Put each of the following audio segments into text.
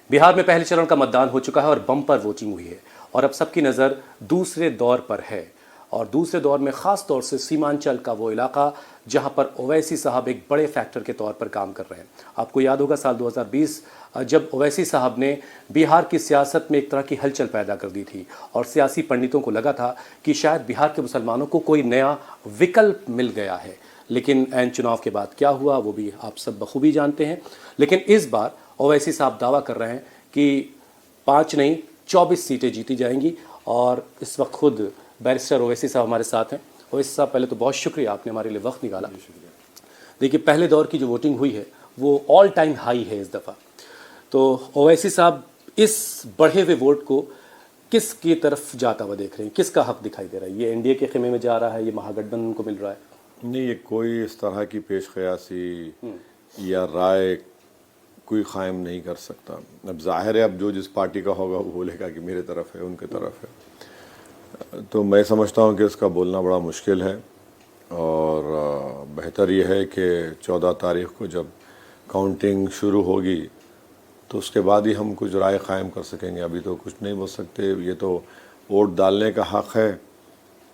बिहार में पहले चरण का मतदान हो चुका है और बम्पर वोटिंग हुई है और अब सबकी नज़र दूसरे दौर पर है। और दूसरे दौर में ख़ास तौर से सीमांचल का वो इलाका जहां पर ओवैसी साहब एक बड़े फैक्टर के तौर पर काम कर रहे हैं। आपको याद होगा साल 2020 जब ओवैसी साहब ने बिहार की सियासत में एक तरह की हलचल पैदा कर दी थी और सियासी पंडितों को लगा था कि शायद बिहार के मुसलमानों को कोई नया विकल्प मिल गया है। लेकिन ऐन चुनाव के बाद क्या हुआ वो भी आप सब बखूबी जानते हैं। लेकिन इस बार ओवैसी साहब दावा कर रहे हैं कि 5 नहीं 24 सीटें जीती जाएंगी। और इस वक्त खुद बैरिस्टर ओवैसी साहब हमारे साथ हैं। ओवैसी साहब, पहले तो बहुत शुक्रिया, आपने हमारे लिए वक्त निकाला। देखिए, पहले दौर की जो वोटिंग हुई है वो ऑल टाइम हाई है इस दफ़ा। तो ओवैसी साहब, इस बढ़े हुए वोट को किस की तरफ जाता हुआ देख रहे हैं, किसका हक दिखाई दे रहा है? ये एनडीए के खेमे में जा रहा है, ये महागठबंधन को मिल रहा है? नहीं, ये कोई इस तरह की पेश कयासी या राय कोई कायम नहीं कर सकता। अब जाहिर है, अब जो जिस पार्टी का होगा वो बोलेगा कि मेरे तरफ है, उनके तरफ है। तो मैं समझता हूँ कि इसका बोलना बड़ा मुश्किल है और बेहतर ये है कि 14 तारीख को जब काउंटिंग शुरू होगी तो उसके बाद ही हम कुछ राय कायम कर सकेंगे। अभी तो कुछ नहीं बोल सकते। ये तो वोट डालने का हक़ है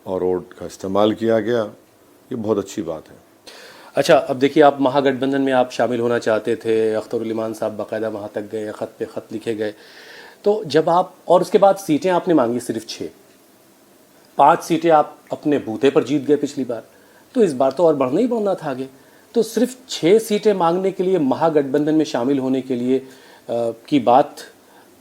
और वोट का इस्तेमाल किया गया, ये बहुत अच्छी बात है। अच्छा, अब देखिए, आप महागठबंधन में आप शामिल होना चाहते थे, अख्तरुल इमान साहब बाकायदा वहाँ तक गए, ख़त पे ख़त लिखे गए। तो जब आप, और उसके बाद सीटें आपने मांगी सिर्फ 6, 5 सीटें आप अपने बूते पर जीत गए पिछली बार, तो इस बार तो और बढ़ना ही बढ़ना था आगे। तो सिर्फ 6 सीटें मांगने के लिए, महागठबंधन में शामिल होने के लिए की बात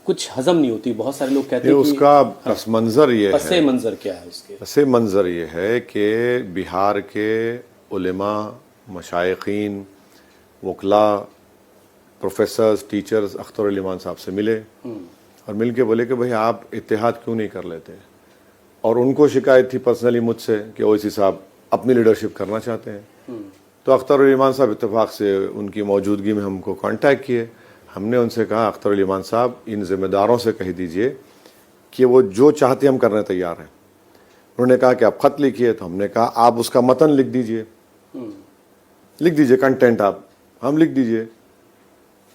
कुछ हजम नहीं होती। बहुत सारे लोग कहते हैं कि उसका पस मंज़र ये है, पसे मंज़र क्या है उसके? पसे मंज़र ये है कि बिहार के उलेमा, मशाइखीन, वकला, प्रोफेसर्स, टीचर्स अख्तरुल इमान साहब से मिले और मिल के बोले कि भाई आप इत्तेहाद क्यों नहीं कर लेते। और उनको शिकायत थी पर्सनली मुझसे कि ओवैसी साहब अपनी लीडरशिप करना चाहते हैं। तो अख्तरुल इमान साहब इत्तेफाक से उनकी मौजूदगी में हमको कांटेक्ट किए। हमने उनसे कहा, अख्तरुल इमान साहब, इन जिम्मेदारों से कह दीजिए कि वो जो चाहते हम करने तैयार हैं। उन्होंने कहा कि आप ख़त लिखिए। तो हमने कहा आप उसका मतन लिख दीजिए, कंटेंट आप हम लिख दीजिए।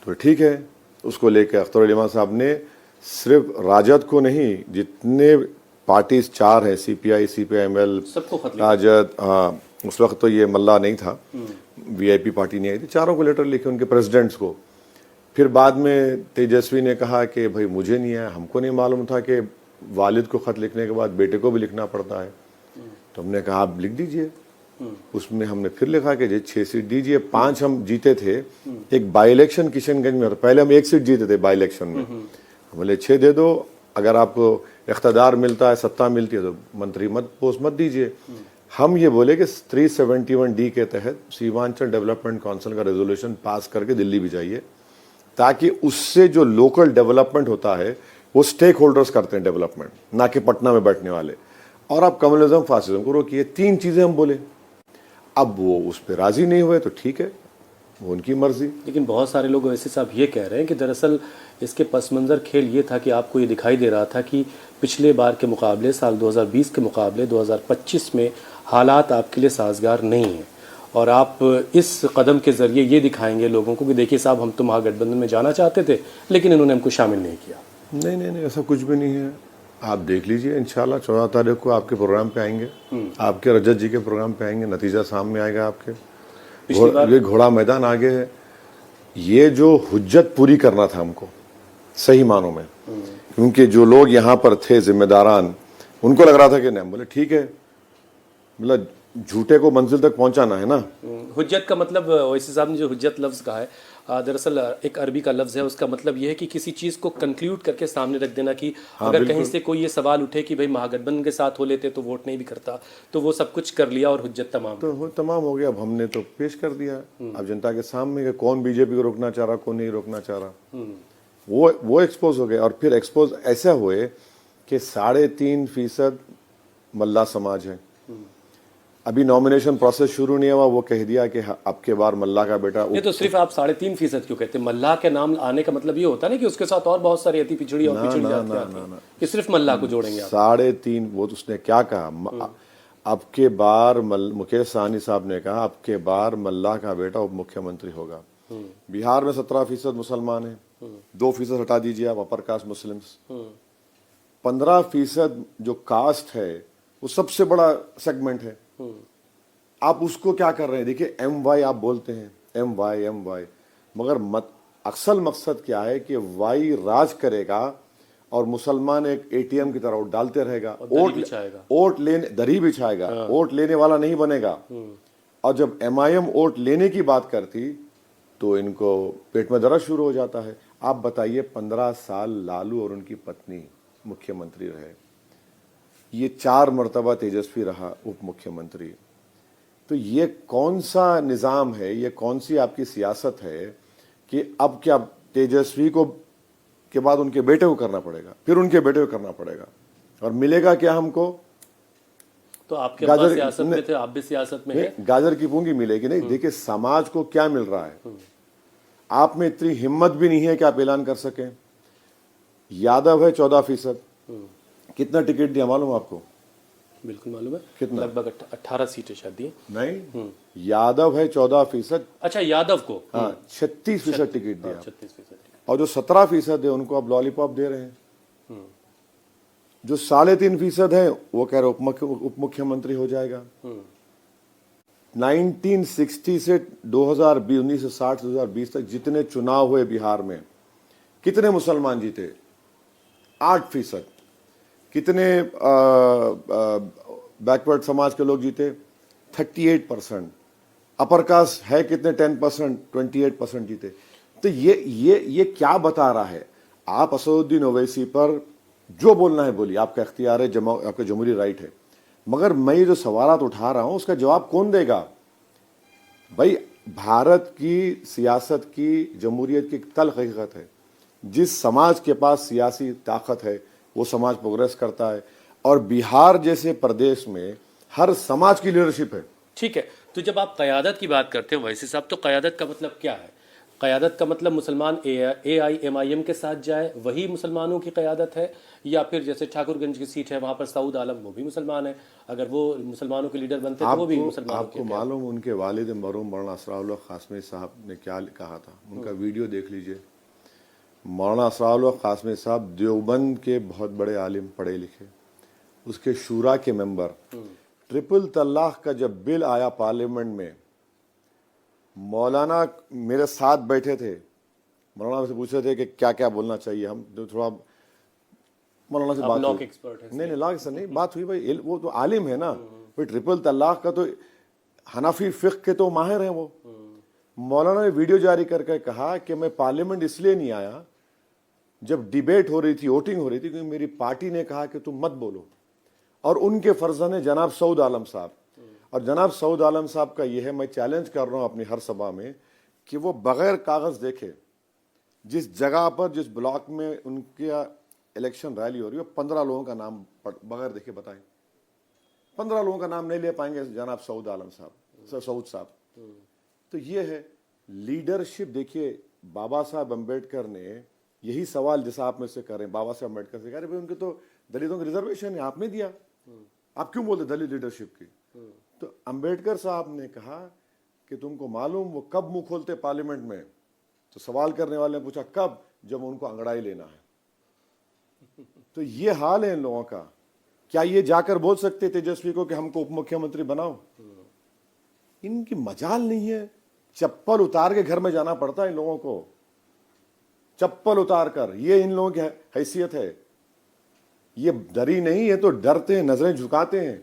तो ठीक है, उसको लेके अख्तरुल इमान साहब ने सिर्फ राजद को नहीं, जितने पार्टीज 4 हैं, CPI, CPIML, राजद, उस वक्त तो ये मल्ला नहीं था, VIP पार्टी नहीं आई थी, चारों को लेटर लिखे, उनके प्रेसिडेंट्स को। फिर बाद में तेजस्वी ने कहा कि भाई मुझे नहीं आया, हमको नहीं मालूम था कि वालिद को ख़त लिखने के बाद बेटे को भी लिखना पड़ता है। तो हमने कहा आप लिख दीजिए। उसमें हमने फिर लिखा कि 6 सीट दीजिए। 5 हम जीते थे, एक बाई इलेक्शन किशनगंज में, पहले हम 1 सीट जीते थे बाई इलेक्शन में। हम बोले 6 दे दो, अगर आपको इख्तदार मिलता है, सत्ता मिलती है तो मंत्री मत पोस्ट मत दीजिए। हम ये बोले कि 371D के तहत सीमांचल डेवलपमेंट काउंसिल का रेजोल्यूशन पास करके दिल्ली भी जाइए, ताकि उससे जो लोकल डेवलपमेंट होता है वो स्टेक होल्डर्स करते हैं डेवलपमेंट, ना कि पटना में बैठने वाले। और आप कम्युनिज्म फासिज्म को रोकिए। 3 चीज़ें हम बोले। अब वो उस पर राज़ी नहीं हुए तो ठीक है, वो उनकी मर्जी। लेकिन बहुत सारे लोग वैसे साहब ये कह रहे हैं कि दरअसल इसके पस मंज़र खेल ये था कि आपको ये दिखाई दे रहा था कि पिछले बार के मुकाबले, साल 2020 के मुकाबले 2025 में हालात आपके लिए साजगार नहीं हैं और आप इस कदम के ज़रिए ये दिखाएंगे लोगों को कि देखिए साहब, हम तो महागठबंधन में जाना चाहते थे लेकिन इन्होंने हमको शामिल नहीं किया। नहीं नहीं नहीं, ऐसा कुछ भी नहीं है। आप देख लीजिए, इंशाल्लाह 14 तारीख को आपके प्रोग्राम पे आएंगे, आपके रजत जी के प्रोग्राम पे आएंगे, नतीजा सामने आएगा आपके। ये घोड़ा मैदान आगे है। ये जो हुज्जत पूरी करना था हमको सही मानों में, क्योंकि जो लोग यहाँ पर थे जिम्मेदारान, उनको लग रहा था कि नहीं, बोले ठीक है, मतलब झूठे को मंजिल तक पहुंचाना है ना। हुज्जत का मतलब, ओवैसी साहब ने जो हुज्जत लफ्ज़ कहा है, दरअसल एक अरबी का लफ्ज़ है, उसका मतलब यह है कि किसी चीज़ को कंक्लूड करके सामने रख देना कि अगर कहीं से कोई ये सवाल उठे कि भाई महागठबंधन के साथ हो लेते तो वोट नहीं भी करता, तो वो सब कुछ कर लिया और हुज्जत तमाम हो गया। अब हमने तो पेश कर दिया अब जनता के सामने, कौन बीजेपी को रोकना चाह रहा, कौन नहीं रोकना चाह रहा, वो एक्सपोज हो गए। और फिर एक्सपोज ऐसा हुए कि 3.5% मल्ला समाज है। अभी नॉमिनेशन प्रोसेस शुरू नहीं हुआ, वो कह दिया कि अब के बार मल्ला का बेटा। ये तो सिर्फ आप 3.5% क्यों कहते हैं? मल्ला के नाम आने का मतलब ये होता है ना कि उसके साथ और बहुत सारी अति पिछड़ी और पिछड़ी जाति आती हैं, कि सिर्फ मल्ला को जोड़ेंगे आप। 3.5, वो तो उसने क्या कहा, अब के बार मुकेश सहनी साहब ने कहा अब के बार मल्ला का बेटा उप मुख्यमंत्री होगा। बिहार में 17% मुसलमान है, 2% हटा दीजिए आप अपर कास्ट मुस्लिम्स, 15% जो कास्ट है वो सबसे बड़ा सेगमेंट है। आप उसको क्या कर रहे हैं? देखिए MY आप बोलते हैं, MY मगर अक्सर मकसद क्या है कि वाई राज करेगा और मुसलमान एक ATM की तरह वोट डालते रहेगा, वोट लेने दरी बिछाएगा, वोट लेने वाला नहीं बनेगा। और जब MIM वोट लेने की बात करती तो इनको पेट में दर्द शुरू हो जाता है। आप बताइए 15 साल लालू और उनकी पत्नी मुख्यमंत्री रहे, ये 4 मर्तबा तेजस्वी रहा उप मुख्यमंत्री। तो ये कौन सा निज़ाम है, ये कौन सी आपकी सियासत है कि अब क्या तेजस्वी को के बाद उनके बेटे को करना पड़ेगा, फिर उनके बेटे को करना पड़ेगा, और मिलेगा क्या हमको? तो आपके पास सियासत में थे, आप भी सियासत में हैं। गाजर की पूंगी मिलेगी नहीं। देखिए समाज को क्या मिल रहा है, आप में इतनी हिम्मत भी नहीं है कि आप ऐलान कर सकें। यादव है 14%, कितना टिकट दिया मालूम आपको? बिल्कुल मालूम है, कितना? लगभग 18 सीटें शायद दी नहीं, यादव है 14%। अच्छा, यादव को? हाँ, 36% टिकट दिया। 36%। और जो 17% है उनको अब लॉलीपॉप दे रहे हैं। जो 3.5% है वो कह रहे उप मुख्यमंत्री हो जाएगा। 1960 से 2020, 1960 से 2020 तक जितने चुनाव हुए बिहार में, कितने मुसलमान जीते? 8%। कितने बैकवर्ड समाज के लोग जीते? 38%। अपर कास्ट है कितने? 10%, 28% जीते। तो ये क्या बता रहा है? आप असदुद्दीन ओवैसी पर जो बोलना है बोलिए, आपका इख्तियार है, आपका जमहूरी राइट है, मगर मैं ये जो सवालात उठा रहा हूं उसका जवाब कौन देगा? भाई भारत की सियासत की, जमहूरियत की तल्ख हकीकत है, जिस समाज के पास सियासी ताकत है वो समाज प्रोग्रेस करता है, और बिहार जैसे प्रदेश में हर समाज की लीडरशिप है। ठीक है, तो जब आप क़यादत की बात करते हैं वैसे साहब, तो क़यादत का मतलब क्या है? क़यादत का मतलब मुसलमान AIMIM के साथ जाए, वही मुसलमानों की क़यादत है, या फिर जैसे ठाकुरगंज की सीट है वहाँ पर सऊद आलम, वो भी मुसलमान है, अगर वो मुसलमानों के लीडर बनते तो वो भी मुसलमानों आपको मालूम उनके वालिद मरहूम मौलाना असराउल्लाह क़ासमी साहब ने क्या कहा था? उनका वीडियो देख लीजिए। मौलाना असराउल्लाह क़ासमी साहब देवबंद के बहुत बड़े आलिम, पढ़े लिखे, उसके शूरा के मेंबर। ट्रिपल तलाक का जब बिल आया पार्लियामेंट में, मौलाना मेरे साथ बैठे थे, मौलाना से पूछ रहे थे कि क्या क्या बोलना चाहिए। हम थोड़ा मौलाना से बात हुई, नहीं लॉ से नहीं बात हुई, भाई वो तो आलिम है ना, भाई ट्रिपल तलाक का तो हनफी फिक़्ह के तो माहिर हैं वो। मौलाना ने वीडियो जारी करके कहा कि मैं पार्लियामेंट इसलिए नहीं आया जब डिबेट हो रही थी, वोटिंग हो रही थी, क्योंकि मेरी पार्टी ने कहा कि तुम मत बोलो। और उनके फर्जन है जनाब सऊद आलम साहब, और जनाब सऊद आलम साहब का ये है, मैं चैलेंज कर रहा हूं अपनी हर सभा में कि वो बगैर कागज देखे जिस जगह पर, जिस ब्लॉक में उनके इलेक्शन रैली हो रही है, 15 लोगों का नाम बगैर देखे बताएं। 15 लोगों का नाम नहीं ले पाएंगे जनाब सऊद आलम साहब, सऊद साहब। तो ये है लीडरशिप। देखिए बाबा साहब अम्बेडकर ने यही सवाल जैसा आप में से करें, बाबा साहब अम्बेडकर से कह रहे उनके तो दलितों की रिजर्वेशन है, आपने दिया, आप क्यों बोलते दलित लीडरशिप की? तो अम्बेडकर साहब ने कहा कि तुमको मालूम वो कब मुंह खोलते पार्लियामेंट में? तो सवाल करने वाले ने पूछा कब? जब उनको अंगड़ाई लेना है। तो ये हाल है इन लोगों का। क्या ये जाकर बोल सकते तेजस्वी को कि हमको उप मुख्यमंत्री बनाओ? इनकी मजाल नहीं है। चप्पल उतार के घर में जाना पड़ता है इन लोगों को, चप्पल उतार कर। ये इन लोगों की हैसियत है, ये डरी नहीं है तो डरते हैं, नजरें झुकाते हैं।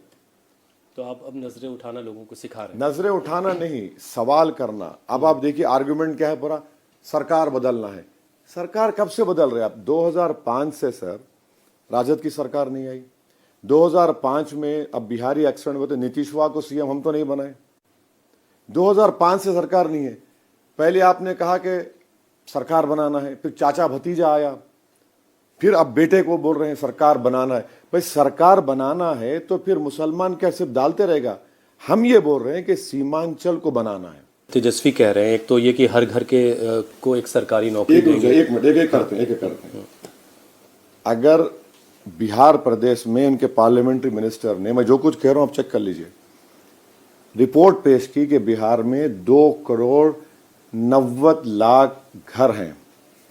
तो आप अब नजरें उठाना लोगों को सिखा रहे हैं? नजरें उठाना नहीं, सवाल करना। अब आप देखिए आर्गुमेंट क्या है पूरा, सरकार बदलना है। सरकार कब से बदल रहे? आप 2005 से सर राजद की सरकार नहीं आई। 2005 में अब बिहारी एक्सीडेंट हुए तो नीतीशवा को सीएम हम तो नहीं बनाए। 2005 से सरकार नहीं है। पहले आपने कहा कि सरकार बनाना है, फिर चाचा भतीजा आया, फिर अब बेटे को बोल रहे हैं सरकार बनाना है। भाई सरकार बनाना है तो फिर मुसलमान क्या सिर्फ डालते रहेगा? हम ये बोल रहे हैं कि सीमांचल को बनाना है। तेजस्वी कह रहे हैं एक तो ये कि हर घर के को एक सरकारी नौकरी देंगे। एक मिनट, एक करते हैं। अगर बिहार प्रदेश में इनके पार्लियामेंट्री मिनिस्टर ने, मैं जो कुछ कह रहा हूं आप चेक कर लीजिए, रिपोर्ट पेश की कि बिहार में 2 करोड़ 90 लाख घर हैं,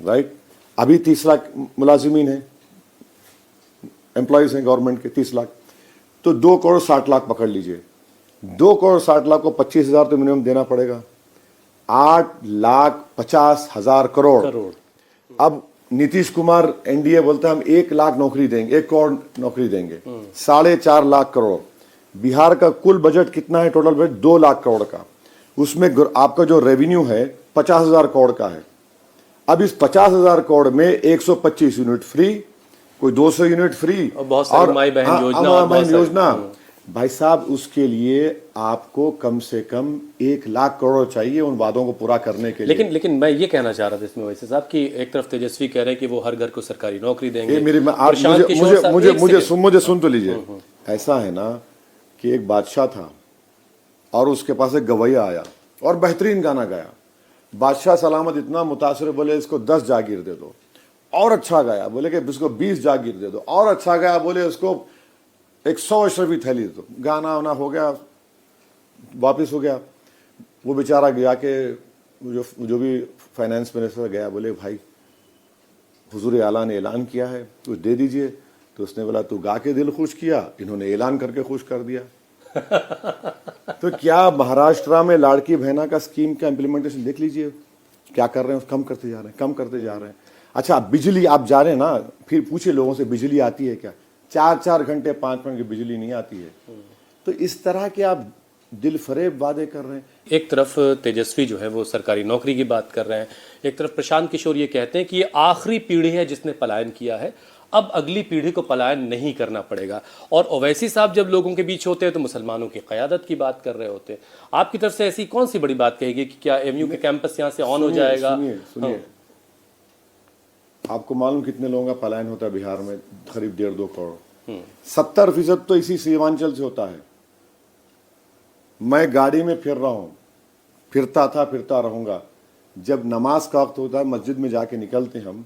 राइट? अभी 30 लाख मुलाजिमीन हैं, एम्प्लॉयज हैं गवर्नमेंट के 30 लाख, तो 2 करोड़ 60 लाख पकड़ लीजिए। 2 करोड़ 60 लाख को 25,000 तो मिनिमम देना पड़ेगा, 8,50,000 करोड़। अब नीतीश कुमार एनडीए बोलता है हम 1 लाख नौकरी देंगे, 1 करोड़ नौकरी देंगे, 4.5 लाख करोड़। बिहार का कुल बजट कितना है? टोटल बजट 2 लाख करोड़ का, उसमें आपका जो रेवेन्यू है 50,000 करोड़ का है। अब इस 50,000 करोड़ में 125 यूनिट फ्री, कोई 200 यूनिट फ्री, और बहुत सारी माई बहन योजना। भाई साहब, उसके लिए आपको कम से कम 1 लाख करोड़ चाहिए उन वादों को पूरा करने के लिए। लेकिन मैं ये कहना चाह रहा था इसमें वैसे साहब कि एक तरफ तेजस्वी कह रहे हैं कि वो हर घर को सरकारी नौकरी देंगे। मुझे सुन तो लीजिए। ऐसा है ना कि एक बादशाह था और उसके पास एक गवैया आया और बेहतरीन गाना गाया। बादशाह सलामत इतना मुतासर, बोले इसको 10 जागीर दे दो। और अच्छा गाया, बोले कि इसको 20 जागीर दे दो। और अच्छा गाया, बोले इसको 100 अशरफी थैली दे दो। गाना वाना हो गया, वापस हो गया। वो बेचारा गया कि जो भी फाइनेंस मिनिस्टर गया, बोले भाई हुजूर आला ने ऐलान किया है, कुछ दे दीजिए। तो उसने बोला तू गा के दिल खुश किया, इन्होंने ऐलान करके खुश कर दिया। तो क्या महाराष्ट्र में लाड़की बहना का स्कीम का इम्प्लीमेंटेशन देख लीजिए क्या कर रहे हैं, कम करते जा रहे हैं, कम करते जा रहे हैं। अच्छा, बिजली आप जा रहे हैं ना, फिर पूछे लोगों से बिजली आती है क्या? 4-4 घंटे 5 घंटे की बिजली नहीं आती है। तो इस तरह के आप दिल फरेब वादे कर रहे हैं। एक तरफ तेजस्वी जो है वो सरकारी नौकरी की बात कर रहे हैं, एक तरफ प्रशांत किशोर ये कहते हैं कि ये आखिरी पीढ़ी है जिसने पलायन किया है, अब अगली पीढ़ी को पलायन नहीं करना पड़ेगा। और ओवैसी साहब जब लोगों के बीच होते हैं तो मुसलमानों की क़यादत की बात कर रहे होते हैं। आपकी तरफ से ऐसी कौन सी बड़ी बात कहेगी कि क्या एमयू के कैंपस यहाँ से ऑन हो जाएगा? सुनिए, आपको मालूम कितने लोगों का पलायन होता है बिहार में? करीब 1.5-2 करोड़। 70% तो इसी सीमांचल से होता है। मैं गाड़ी में फिर रहा हूं, फिरता था, फिरता रहूंगा। जब नमाज का वक्त होता है, मस्जिद में जाके निकलते हम,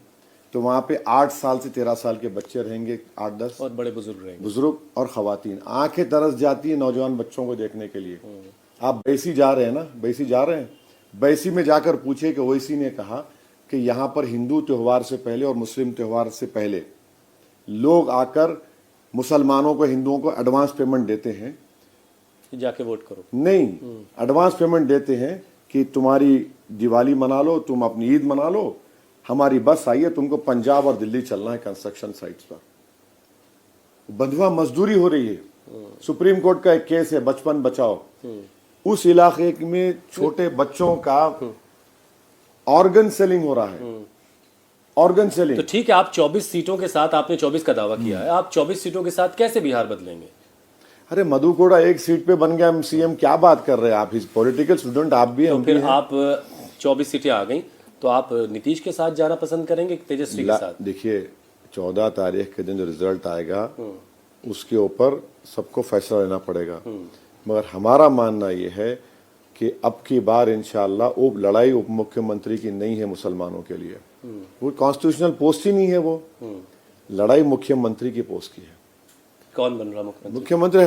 तो वहां पे 8 साल से 13 साल के बच्चे रहेंगे, 8-10, और बड़े बुजुर्ग रहेंगे, बुजुर्ग और खवातीन। आंखें तरस जाती है नौजवान बच्चों को देखने के लिए। आप बैसी जा रहे हैं ना, बैसी जा रहे हैं, बैसी में जाकर पूछे कि ओवैसी ने कहा कि यहाँ पर हिंदू त्यौहार से पहले और मुस्लिम त्यौहार से पहले लोग आकर मुसलमानों को, हिंदुओं को एडवांस पेमेंट देते हैं, जाके वोट करो। नहीं, एडवांस पेमेंट देते हैं कि तुम्हारी दिवाली मना लो, तुम अपनी ईद मना लो, हमारी बस आई है, तुमको पंजाब और दिल्ली चलना है कंस्ट्रक्शन साइट्स पर। बंधुआ मजदूरी हो रही है। सुप्रीम कोर्ट का एक केस है, बचपन बचाओ। उस इलाके में छोटे बच्चों का ऑर्गन सेलिंग हो रहा है, ऑर्गन सेलिंग। तो ठीक है, आप 24 सीटों के साथ, आपने 24 का दावा किया है, आप 24 सीटों के साथ कैसे बिहार बदलेंगे? अरे मधु कोड़ा 1 सीट पे बन गया सीएम, क्या बात कर रहे हैं आप? पॉलिटिकल स्टूडेंट आप भी हैं। तो फिर आप 24 सीटें आ गई तो आप नीतीश के साथ जाना पसंद करेंगे कि तेजस्वी के साथ? देखिए, 14 तारीख के दिन जो रिजल्ट आएगा उसके ऊपर सबको फैसला लेना पड़ेगा। मगर हमारा मानना ये है कि अब की बार इंशाल्लाह लड़ाई उप मुख्यमंत्री की नहीं है मुसलमानों के लिए। वो कॉन्स्टिट्यूशनल पोस्ट ही नहीं है, वो लड़ाई मुख्यमंत्री की पोस्ट की है। कौन बन रहा मुख्यमंत्री? मुख्यमंत्री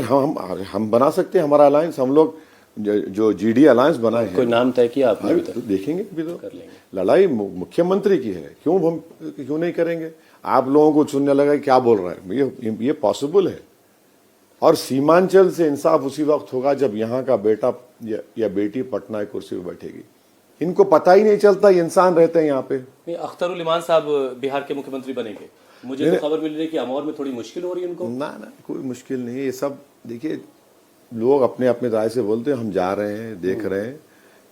हम बना सकते हैं, हमारा अलायंस, हम लोग जो जीडी अलायंस बनाए हैं। कोई नाम तय किया आपने? तो देखेंगे, भी तो कर लेंगे। लड़ाई मुख्यमंत्री की है, क्यों नहीं करेंगे? आप लोगों को सुनने लगा क्या बोल रहा है, ये पॉसिबल है। और सीमांचल से इंसाफ उसी वक्त होगा जब यहाँ का बेटा या बेटी पटना की कुर्सी पर बैठेगी। इनको पता ही नहीं चलता ये इंसान रहते हैं यहाँ पे। अख्तरुल इमान साहब बिहार के मुख्यमंत्री बनेंगे? मुझे तो खबर मिल रही है कि अमौर में थोड़ी मुश्किल हो रही है उनको। ना, कोई मुश्किल नहीं है। ये सब देखिए, लोग अपने अपने राय से बोलते हैं, हम जा रहे हैं, देख रहे हैं,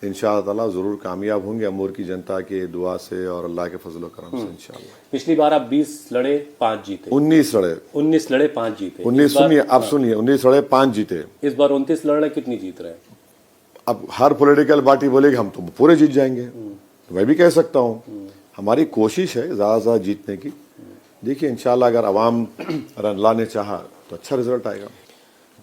इंशाअल्लाह ताला जरूर कामयाब होंगे अमूर की जनता के दुआ से और अल्लाह के फजल करम से इंशाअल्लाह। पिछली बार आप 20 लड़े 5 जीते। 19 लड़े 5 जीते। 19 सुनिए, आप सुनिए, 19 लड़े 5 जीते। इस बार 29 लड़े कितनी जीत रहे हैं? अब हर पॉलिटिकल पार्टी बोलेगी हम तो पूरे जीत जाएंगे, तो मैं भी कह सकता हूँ हमारी कोशिश है ज्यादा से ज्यादा जीतने की। देखिए इंशाल्लाह अगर अवाम अल्लाह ने चाहा तो अच्छा रिजल्ट आएगा।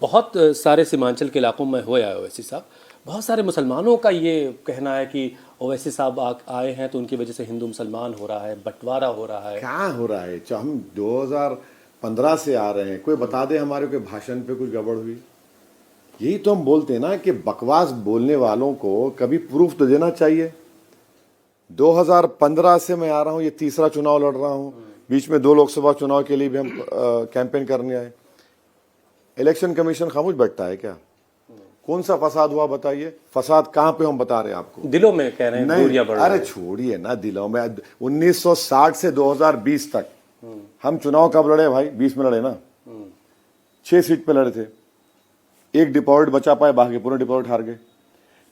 बहुत सारे सीमांचल के इलाकों में हुआ है ओवैसी साहब, बहुत सारे मुसलमानों का ये कहना है कि ओवैसी साहब आए हैं तो उनकी वजह से हिंदू मुसलमान हो रहा है, बंटवारा हो रहा है। क्या हो रहा है? हम 2015 से आ रहे हैं, कोई बता दे हमारे कोई भाषण पे कुछ गड़बड़ हुई? यही तो हम बोलते हैं ना कि बकवास बोलने वालों को कभी प्रूफ तो देना चाहिए। 2015 से मैं आ रहा हूं, ये तीसरा चुनाव लड़ रहा हूं। बीच में 2 लोकसभा चुनाव के लिए भी हम कैंपेन करने आए। इलेक्शन कमीशन खामोश बैठता है क्या? कौन सा फसाद हुआ बताइए? फसाद कहां पे हम बता रहे हैं आपको? दिलों में कह रहे हैं, दूरियां बढ़ अरे रही हैं। छोड़िए ना दिलों में। 1960 से 2020 तक हम चुनाव कब लड़े भाई? 20 में लड़े ना। 6 सीट पे लड़े थे, एक डिपॉजिट बचा पाए, बाकी पूरे डिपॉजिट हार गए।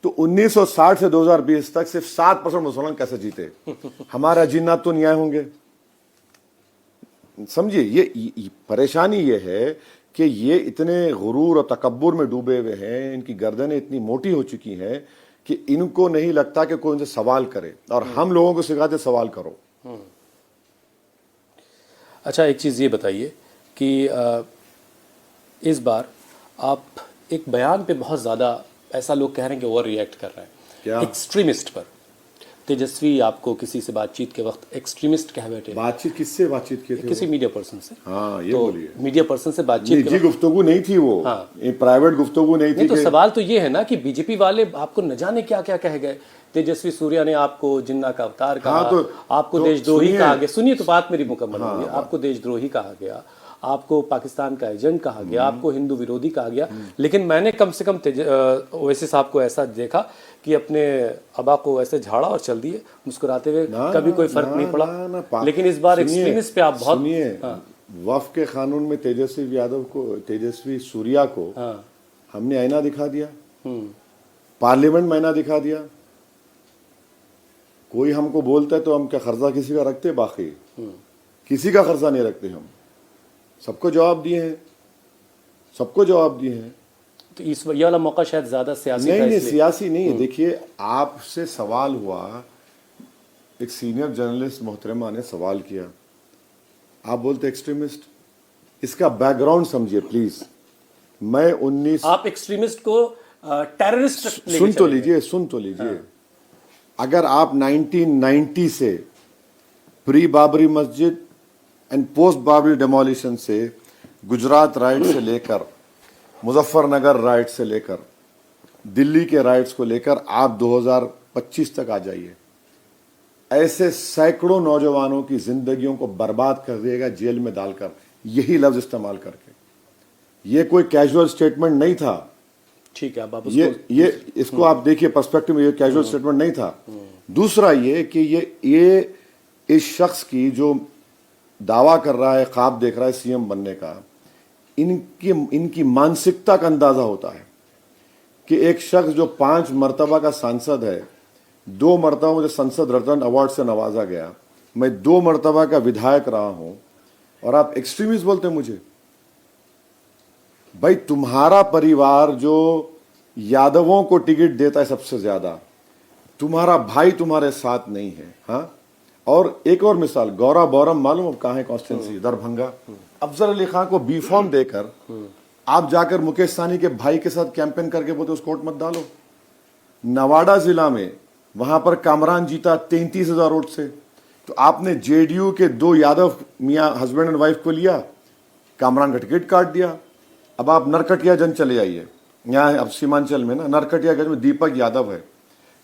तो 1960 से 2020 तक सिर्फ 7% मुसलमान कैसे जीते? हमारा जिन्नात तो न्याय होंगे। समझिए, ये परेशानी ये है कि ये इतने गुरूर और तकब्बुर में डूबे हुए हैं, इनकी गर्दनें इतनी मोटी हो चुकी हैं कि इनको नहीं लगता कि कोई उनसे सवाल करे, और हम लोगों को सिखाते सवाल करो। अच्छा, एक चीज़ ये बताइए कि इस बार आप एक बयान पे बहुत ज़्यादा, ऐसा लोग कह रहे हैं कि ओवर रिएक्ट कर रहे हैं, क्या? एक्सट्रीमिस्ट पर। तेजस्वी आपको किसी से बातचीत के वक्त एक्सट्रीमिस्ट कह बैठे। बातचीत किससे बातचीत की थी? किसी मीडिया पर्सन से। हाँ, ये तो बोलिए। मीडिया पर्सन से बातचीत के निजी गुफ्तगू नहीं थी वो। हाँ। ये प्राइवेट गुफ्तगू नहीं थी। नहीं, तो सवाल तो ये है ना कि बीजेपी वाले आपको न जाने क्या क्या कह गए। तेजस्वी सूर्या ने आपको जिन्ना का अवतार कहा, आपको देशद्रोही कहा गया। सुनिए तो बात मेरी मुकम्मल होगी। आपको देशद्रोही कहा गया, आपको पाकिस्तान का एजेंट कहा गया, आपको हिंदू विरोधी कहा गया। लेकिन मैंने कम से कम ओवैसी साहब को ऐसा देखा कि अपने अबा को ऐसे झाड़ा और चल दिए मुस्कुराते हुए, कभी कोई फर्क नहीं पड़ा। लेकिन इस बार एक्सट्रीमिस्ट पे आप बहुत वफ के कानून में तेजस्वी यादव को, तेजस्वी सूर्या को हमने आईना दिखा दिया, पार्लियामेंट में आईना दिखा दिया। कोई हमको बोलता है तो हम क्या खर्चा किसी का रखते? बाकी किसी का खर्चा नहीं रखते हम। सबको जवाब दिए हैं, सबको जवाब दिए हैं। तो इस ये वाला मौका शायद ज्यादा सियासी था। नहीं, सियासी नहीं है। देखिए, आपसे सवाल हुआ, एक सीनियर जर्नलिस्ट मोहतरमा ने सवाल किया, आप बोलते एक्सट्रीमिस्ट। इसका बैकग्राउंड समझिए प्लीज। मैं 19 आप एक्सट्रीमिस्ट को टेररिस्ट सुन तो लीजिए। अगर आप 1990 से प्री बाबरी मस्जिद एंड पोस्ट बाबरी डेमोलिशन से, गुजरात राइट से लेकर, मुजफ्फरनगर राइट से लेकर, दिल्ली के राइट्स को लेकर आप 2025 तक आ जाइए, ऐसे सैकड़ों नौजवानों की जिंदगियों को बर्बाद कर दिएगा जेल में डालकर, यही लफ्ज इस्तेमाल करके। ये कोई कैजुअल स्टेटमेंट नहीं था। ठीक है, अब आप ये इसको आप देखिए पर्सपेक्टिव में, ये कैजुअल स्टेटमेंट नहीं था। दूसरा ये कि ये इस शख्स की जो दावा कर रहा है, ख्वाब देख रहा है सीएम बनने का, इनकी मानसिकता का अंदाजा होता है कि एक शख्स जो 5 मर्तबा का सांसद है, 2 मर्तबा मुझे संसद रत्न अवार्ड से नवाजा गया, मैं 2 मर्तबा का विधायक रहा हूं, और आप एक्सट्रीमिस्ट बोलते हैं मुझे। भाई, तुम्हारा परिवार जो यादवों को टिकट देता है सबसे ज्यादा, तुम्हारा भाई तुम्हारे साथ नहीं है। हाँ, और एक और मिसाल, गौरा बोरम मालूम अब कहाँ है कॉन्स्टिट्यूंसी? दरभंगा। अफजल अली खान को बी फॉर्म देकर आप जाकर मुकेश सहनी के भाई के साथ कैंपेन करके बोलते उस कोर्ट मत डालो। नवाड़ा जिला में वहां पर कामरान जीता 33,000 वोट से, तो आपने जेडीयू के 2 यादव मियां हस्बैंड एंड वाइफ को लिया, कामरान का टिकट काट दिया। अब आप नरकटियागंज चले आइए, यहाँ अब सीमांचल में ना, नरकटियागंज में दीपक यादव है।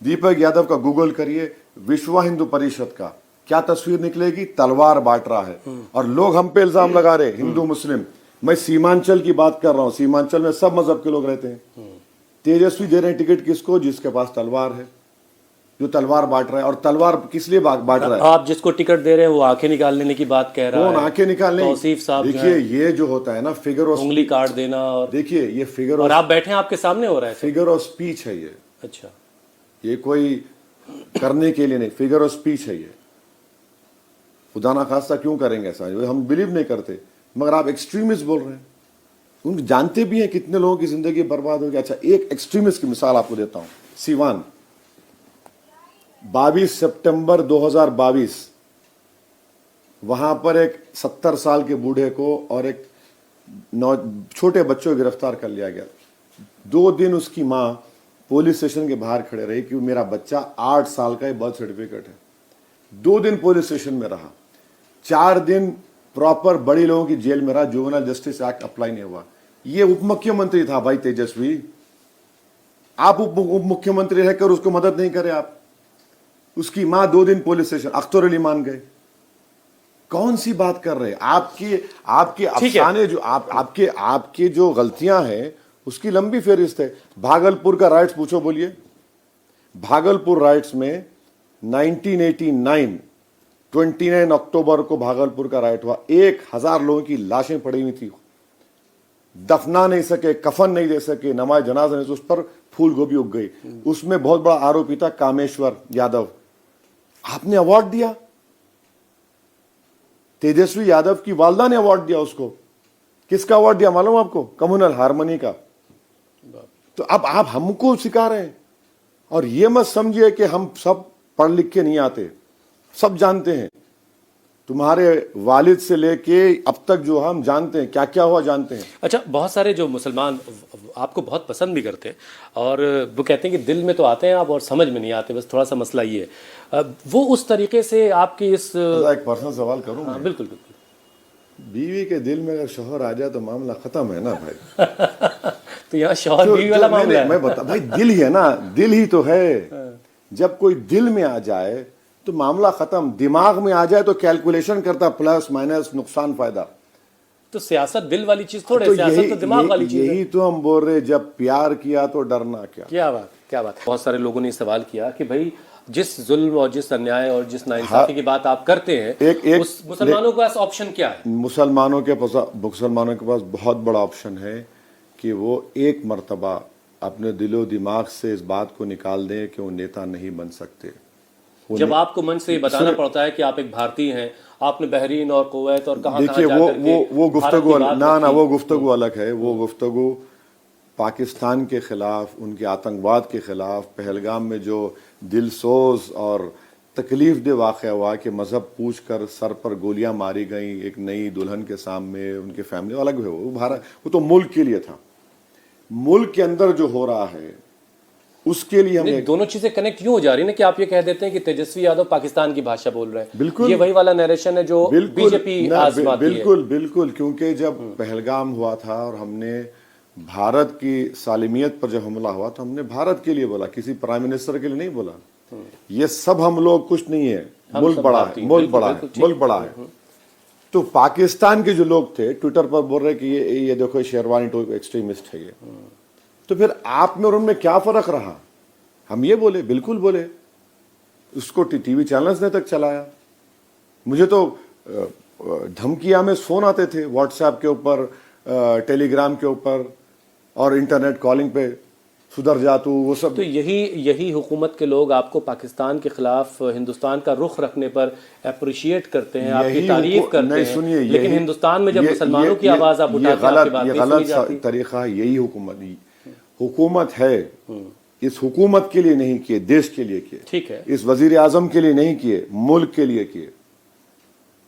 दीपक यादव का गूगल करिए, विश्व हिंदू परिषद का, क्या तस्वीर निकलेगी? तलवार बांट रहा है। और लोग हम पे इल्जाम लगा रहे, हिंदू मुस्लिम। मैं सीमांचल की बात कर रहा हूं, सीमांचल में सब मजहब के लोग रहते हैं। तेजस्वी दे रहे हैं टिकट किसको? जिसके पास तलवार है, जो तलवार बांट रहा है। और तलवार किस लिए बांट रहा है? आप जिसको टिकट दे रहे हैं वो आंखें निकाल लेने की बात कह रहा है। कौन आंखें निकालने? तौसीफ साहब। देखिए, ये जो होता है ना, फिगर ऑफ उंगली काट देना, और देखिए ये फिगर और आप बैठे हैं, आपके सामने हो रहा है। फिगर ऑफ स्पीच है ये। अच्छा, ये कोई करने के लिए नहीं, फिगर ऑफ स्पीच है ये। खुदा ना खास्ता क्यों करेंगे ऐसा? हम बिलीव नहीं करते, मगर आप एक्सट्रीमिस्ट बोल रहे हैं। उन जानते भी हैं कितने लोगों की जिंदगी बर्बाद हो गई। अच्छा, एक एक्सट्रीमिस्ट की मिसाल आपको देता हूं। सीवान, 22 सितंबर 2022, वहां पर एक 70 साल के बूढ़े को और एक छोटे बच्चों को गिरफ्तार कर लिया गया। 2 दिन उसकी मां पुलिस स्टेशन के बाहर खड़े रही कि मेरा बच्चा 8 साल का बर्थ सर्टिफिकेट है। 2 दिन पुलिस स्टेशन में रहा, 4 दिन प्रॉपर बड़ी लोगों की जेल में रहा, जुवेनाइल जस्टिस एक्ट अप्लाई नहीं हुआ। ये उप मुख्यमंत्री था भाई तेजस्वी, आप उप मुख्यमंत्री रहकर उसको मदद नहीं करे आप। उसकी मां 2 दिन पुलिस स्टेशन, अख्तर अली मान गए। कौन सी बात कर रहे हैं? आपके आपके अफसाने जो आपके जो गलतियां हैं उसकी लंबी फहरिस्त है। भागलपुर का राइट्स पूछो, बोलिए। भागलपुर राइट्स में 1989 29 अक्टूबर को भागलपुर का राइट हुआ। 1000 लोगों की लाशें पड़ी हुई थी, दफना नहीं सके, कफन नहीं दे सके, नमाज जनाजा नहीं, उस पर फूल गोभी उग गई। उसमें बहुत बड़ा आरोपी था कामेश्वर यादव। आपने अवार्ड दिया, तेजस्वी यादव की वालदा ने अवार्ड दिया उसको। किसका अवार्ड दिया मालूम आपको? कम्युनल हारमोनी का। तो अब आप हमको सिखा रहे हैं। और ये मत समझिए कि हम सब पढ़ लिख के नहीं आते, सब जानते हैं। तुम्हारे वालिद से लेके अब तक जो हम जानते हैं क्या क्या हुआ जानते हैं। अच्छा, बहुत सारे जो मुसलमान आपको बहुत पसंद भी करते हैं और वो कहते हैं कि दिल में तो आते हैं आप और समझ में नहीं आते, बस थोड़ा सा मसला ये है। वो उस तरीके से आपकी इस एक पर्सनल सवाल करूं? हाँ, बिल्कुल बिल्कुल। बीवी के दिल में अगर शौहर आ जाए तो मामला खत्म है ना भाई। तो यहाँ शौहर बीवी वाला मामला है। मैं बता भाई, दिल ही है ना, दिल ही तो है। जब कोई दिल में आ जाए तो मामला खत्म। दिमाग में आ जाए तो कैलकुलेशन करता, प्लस माइनस, नुकसान फायदा। तो सियासत दिल वाली चीज थोड़े, तो सियासत तो दिमाग वाली चीज है। यही तो हम बोल रहे, जब प्यार किया तो डरना क्या। क्या बात, क्या बात। बहुत सारे लोगों ने सवाल किया कि भाई जिस जुल्म और जिस अन्याय और जिस नाइंसाफी की बात आप करते हैं, उस मुसलमानों के पास ऑप्शन क्या है? मुसलमानों के पास बहुत बड़ा ऑप्शन है कि वो एक मर्तबा अपने दिलो दिमाग से इस बात को निकाल दें कि वो नेता नहीं बन सकते। जब आपको मन से ये बताना पड़ता है कि आप एक भारतीय हैं, आपने बहरीन और कुवैत और कहां देखिए, वो गुफ्तगू ना वो गुफ्तगू अलग है। वो गुफ्तगू पाकिस्तान के खिलाफ, उनके आतंकवाद के खिलाफ, पहलगाम में जो दिलसोज और तकलीफ दे वाक़या हुआ कि मजहब पूछ कर सर पर गोलियां मारी गई एक नई दुल्हन के सामने, उनके फैमिली अलग है। वो तो मुल्क के लिए था। मुल्क के अंदर जो हो रहा है उसके लिए हम दोनों चीजें कनेक्ट क्यों हो जा रही है ना कि आप ये कह देते हैं कि तेजस्वी यादव पाकिस्तान की भाषा बोल रहे हैं। बिल्कुल, ये वही वाला नरेशन है जो बीजेपी आजमाती है। बिल्कुल, क्योंकि जब पहलगाम हुआ था और हमने भारत की सालिमियत पर जब हमला हुआ तो हमने भारत के लिए बोला, किसी प्राइम मिनिस्टर के लिए नहीं बोला। ये सब हम लोग कुछ नहीं है, मुल्क बड़ा है, मुल्क बड़ा है। तो पाकिस्तान के जो लोग थे ट्विटर पर बोल रहे कि ये देखो शेरवानी तो एक्सट्रीमिस्ट है ये। तो फिर आप में और उनमें क्या फर्क रहा? हम ये बोले, बिल्कुल बोले। उसको टीवी चैनल्स ने तक चलाया। मुझे तो धमकियां में फोन आते थे व्हाट्सएप के ऊपर, टेलीग्राम के ऊपर और इंटरनेट कॉलिंग पे, सुधर जा तू, वो सब। तो यही हुकूमत के लोग आपको पाकिस्तान के खिलाफ हिंदुस्तान का रुख रखने पर अप्रिशिएट करते हैं, आपकी तारीफ करते हैं। सुनिए, लेकिन हिंदुस्तान में जब मुसलमानों की आवाज आप उठाते हैं, ये गलत तरीका। यही हुकूमत है। इस हुकूमत के लिए नहीं किए, देश के लिए किए। ठीक है। इस वजीर आजम के लिए नहीं किए, मुल्क के लिए किए,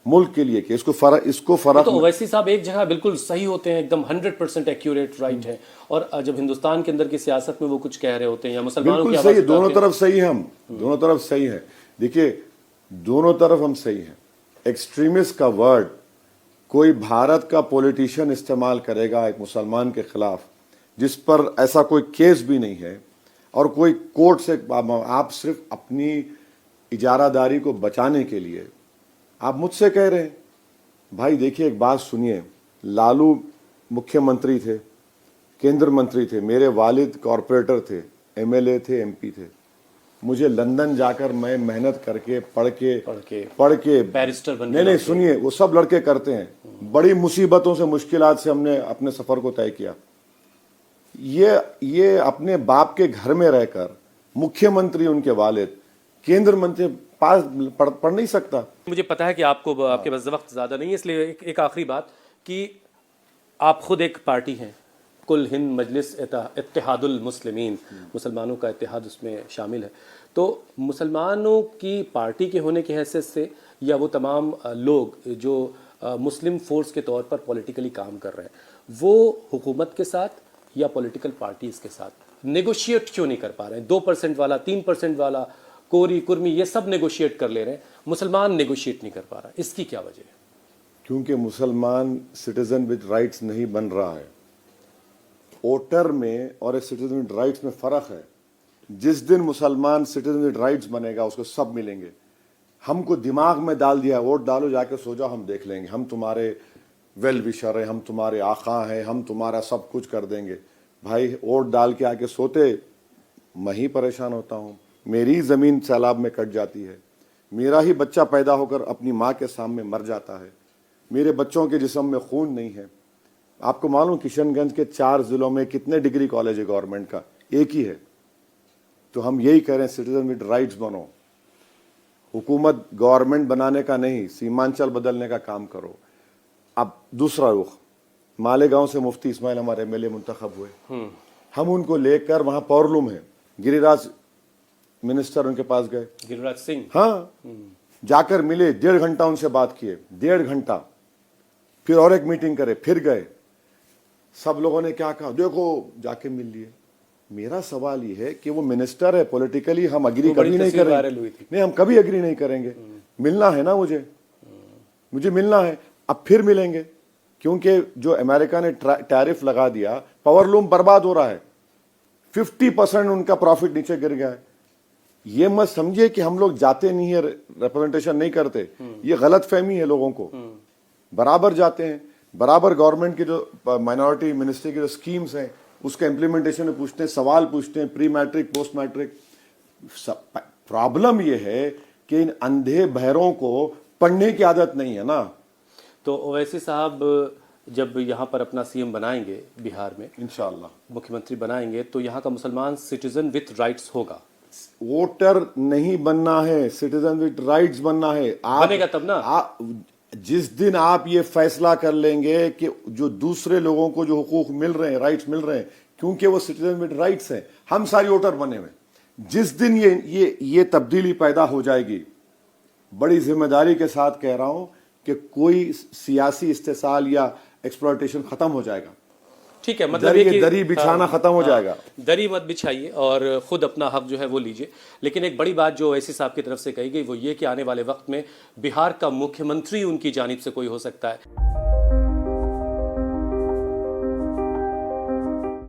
मुल्क के लिए किए। इसको फर्क तो ओवैसी साहब एक जगह बिल्कुल सही होते हैं, एकदम 100% एक्यूरेट राइट है, और जब हिंदुस्तान के अंदर की सियासत में वो कुछ कह रहे होते हैं या मुसलमानों की सही, दोनों तरफ सही है। हम दोनों तरफ सही है। देखिए, दोनों तरफ हम सही हैं। एक्सट्रीमिस्ट का वर्ड कोई भारत का पॉलिटिशियन इस्तेमाल करेगा एक मुसलमान के खिलाफ, जिस पर ऐसा कोई केस भी नहीं है और कोई कोर्ट से, आप सिर्फ अपनी इजारादारी को बचाने के लिए आप मुझसे कह रहे हैं। भाई देखिए, एक बात सुनिए, लालू मुख्यमंत्री थे, केंद्र मंत्री थे, मेरे वालिद कॉरपोरेटर थे, एमएलए थे, एमपी थे। मुझे लंदन जाकर मैं मेहनत करके पढ़ के बैरिस्टर बनने, नहीं सुनिए, वो सब लड़के करते हैं। बड़ी मुसीबतों से, मुश्किलात से हमने अपने सफर को तय किया। ये अपने बाप के घर में रहकर मुख्यमंत्री, उनके वालिद केंद्र मंत्री पास पढ़ नहीं सकता। मुझे पता है कि आपके पास वक्त ज़्यादा नहीं है, इसलिए एक आखिरी बात कि आप खुद एक पार्टी हैं, कुल हिंद मजलिस इत्तेहादुल मुस्लिमीन, मुसलमानों का इत्तेहाद उसमें शामिल है। तो मुसलमानों की पार्टी के होने की हैसियत से या वो तमाम लोग जो मुस्लिम फोर्स के तौर पर पॉलिटिकली काम कर रहे हैं, वो हुकूमत के साथ या पॉलिटिकल पार्टीज़ के साथ नेगोशिएट क्यों नहीं कर पा रहे हैं? 2% वाला, 3% वाला, कोरी कुर्मी, ये सब नेगोशिएट कर ले रहे हैं, मुसलमान नेगोशिएट नहीं कर पा रहा। इसकी क्या वजह है? क्योंकि मुसलमान सिटीजन विद राइट्स नहीं बन रहा है। वोटर में और सिटीजन विद राइट्स में फर्क है। जिस दिन मुसलमान सिटीजन राइट्स बनेगा उसको सब मिलेंगे। हमको दिमाग में डाल दिया वोट डालो जाके सो जाओ, हम देख लेंगे, हम तुम्हारे वेल विशर हैं, हम तुम्हारे आका हैं, हम तुम्हारा सब कुछ कर देंगे। भाई वोट डाल के आके सोते मैं ही परेशान होता हूँ, मेरी ज़मीन सैलाब में कट जाती है, मेरा ही बच्चा पैदा होकर अपनी माँ के सामने मर जाता है, मेरे बच्चों के जिस्म में खून नहीं है। आपको मालूम किशनगंज के 4 जिलों में कितने डिग्री कॉलेज है गवर्नमेंट का? एक ही है। तो हम यही कह रहे हैं सिटीजन विद राइट्स बनो, हुकूमत गवर्नमेंट बनाने का नहीं, सीमांचल बदलने का काम करो। अब दूसरा रुख, मालेगांव से मुफ्ती इस्माइल हमारे एमएलए मुंतखब हुए, हम उनको लेकर वहां पावरलूम है, गिरिराज मिनिस्टर उनके पास गए, गिरिराज सिंह, हाँ, जाकर मिले, 1.5 घंटा उनसे बात किए, 1.5 घंटा, फिर और एक मीटिंग करे, फिर गए। सब लोगों ने क्या कहा, देखो जाके मिल लिए। मेरा सवाल ये है कि वो मिनिस्टर है, पॉलिटिकली हम अग्री कभी नहीं करेंगे, नहीं हम कभी अग्री नहीं करेंगे, मिलना है ना, मुझे मिलना है। अब फिर मिलेंगे, क्योंकि जो अमेरिका ने टैरिफ लगा दिया, पावरलूम बर्बाद हो रहा है, 50% उनका प्रॉफिट नीचे गिर गया है। ये मत समझिए कि हम लोग जाते नहीं है, रिप्रेजेंटेशन नहीं करते, ये गलत फहमी है लोगों को। बराबर जाते हैं, बराबर गवर्नमेंट की जो माइनॉरिटी मिनिस्ट्री की जो स्कीम्स हैं उसका इम्प्लीमेंटेशन में पूछते हैं, सवाल पूछते हैं, pre matric post matric. Problem ये है कि इन अंधे बहरों को पढ़ने की आदत नहीं है ना। तो ओवैसी साहब जब यहाँ पर अपना सीएम बनाएंगे बिहार में, इंशाअल्लाह मुख्यमंत्री बनाएंगे, तो यहाँ का मुसलमान सिटीजन विथ राइट्स होगा। वोटर नहीं बनना है, सिटीजन विद राइट्स बनना है। आप बनेगा तब ना, जिस दिन आप ये फैसला कर लेंगे कि जो दूसरे लोगों को जो हुकूक मिल रहे हैं, राइट्स मिल रहे हैं, क्योंकि वो सिटीजन विद राइट्स हैं, हम सारी वोटर बने हुए, जिस दिन ये तब्दीली पैदा हो जाएगी, बड़ी जिम्मेदारी के साथ कह रहा हूं कि कोई सियासी इस्तेसाल या एक्सप्लॉयटेशन खत्म हो जाएगा। ठीक है, मतलब ये दरी बिछाना खत्म हो जाएगा। दरी मत बिछाइए और खुद अपना हक जो है वो लीजिए। लेकिन एक बड़ी बात जो ओवैसी साहब की तरफ से कही गई वो ये कि आने वाले वक्त में बिहार का मुख्यमंत्री उनकी जानिब से कोई हो सकता है।